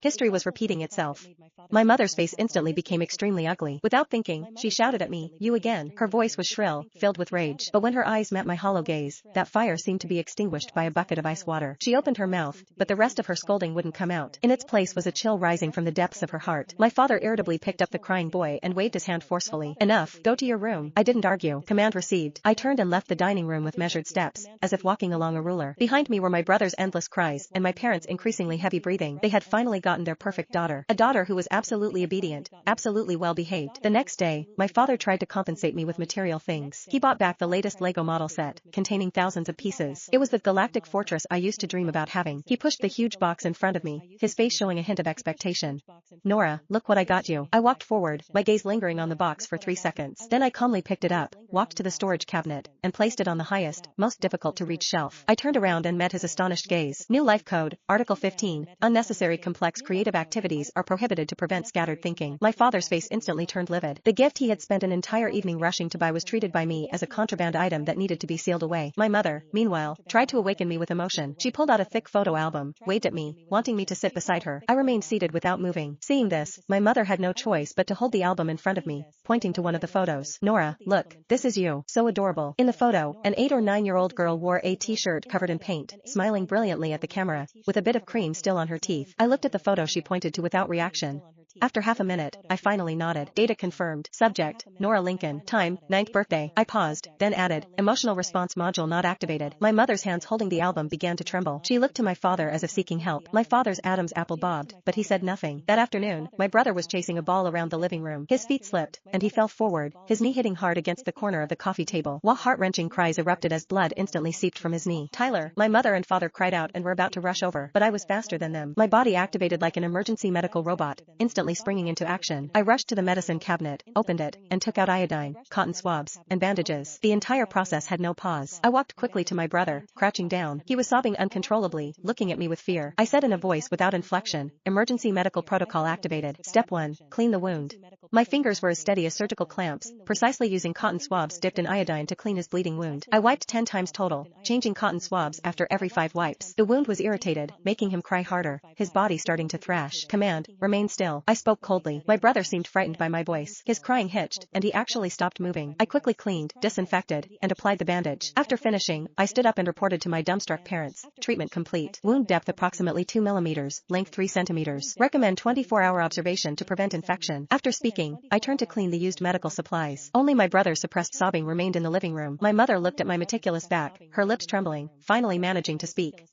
History was repeating itself. My mother's face instantly became extremely ugly. Without thinking, she shouted at me, "You again." Her voice was shrill, filled with rage. But when her eyes met my hollow gaze, that fire seemed to be extinguished by a bucket of ice water. She opened her mouth, but the rest of her scolding wouldn't come out. In its place was a chill rising from the depths of her heart. My father irritably picked up the crying boy and waved his hand forcefully. "Enough, go to your room." I didn't argue. Command received. I turned and left the dining room with measured steps, as if walking along a ruler. Behind me were my brother's endless cries and my parents' increasingly heavy breathing. They had finally gotten their perfect daughter. A daughter who was absolutely obedient, absolutely well behaved. The next day, my father tried to compensate me with material things. He bought back the latest Lego model set, containing thousands of pieces. It was the galactic fortress I used to dream about having. He pushed the huge box in front of me, his face showing a hint of expectation. "Nora, look what I got you." I walked forward, my gaze lingering on the box for 3 seconds. Then I calmly picked it up, walked to the storage cabinet, and placed it on the highest, most difficult to reach shelf. I turned around and met his astonished gaze. New Life Code, Article 15, unnecessary complex creative activities are prohibited to prevent scattered thinking. My father's face instantly turned livid. The gift he had spent an entire evening rushing to buy was treated by me as a contraband item that needed to be sealed away. My mother, meanwhile, tried to awaken me with emotion. She pulled out a thick photo album, waved at me, wanting me to sit beside her. I remained seated without moving. Seeing this, my mother had no choice but to hold the album in front of me, pointing to one of the photos. "Nora, look, this is you. So adorable." In the photo, an 8 or 9-year-old girl wore a t-shirt covered in paint, smiling brilliantly at the camera, with a bit of cream still on her teeth. I looked at the photo she pointed to without reaction. After half a minute, I finally nodded. Data confirmed. Subject, Nora Lincoln. Time, 9th birthday. I paused, then added, emotional response module not activated. My mother's hands holding the album began to tremble. She looked to my father as if seeking help. My father's Adam's apple bobbed, but he said nothing. That afternoon, my brother was chasing a ball around the living room. His feet slipped, and he fell forward, his knee hitting hard against the corner of the coffee table. While heart-wrenching cries erupted as blood instantly seeped from his knee. "Tyler!" My mother and father cried out and were about to rush over, but I was faster than them. My body activated like an emergency medical robot, instantly springing into action. I rushed to the medicine cabinet, opened it, and took out iodine, cotton swabs, and bandages. The entire process had no pause. I walked quickly to my brother, crouching down. He was sobbing uncontrollably, looking at me with fear. I said in a voice without inflection, "Emergency medical protocol activated. Step 1, clean the wound." My fingers were as steady as surgical clamps, precisely using cotton swabs dipped in iodine to clean his bleeding wound. I wiped 10 times total, changing cotton swabs after every 5 wipes. The wound was irritated, making him cry harder, his body starting to thrash. "Command, remain still." I spoke coldly. My brother seemed frightened by my voice. His crying hitched, and he actually stopped moving. I quickly cleaned, disinfected, and applied the bandage. After finishing, I stood up and reported to my dumbstruck parents. Treatment complete. Wound depth approximately 2 mm, length 3 cm. Recommend 24-hour observation to prevent infection. After speaking, I turned to clean the used medical supplies. Only my brother's suppressed sobbing remained in the living room. My mother looked at my meticulous back, her lips trembling, finally managing to speak.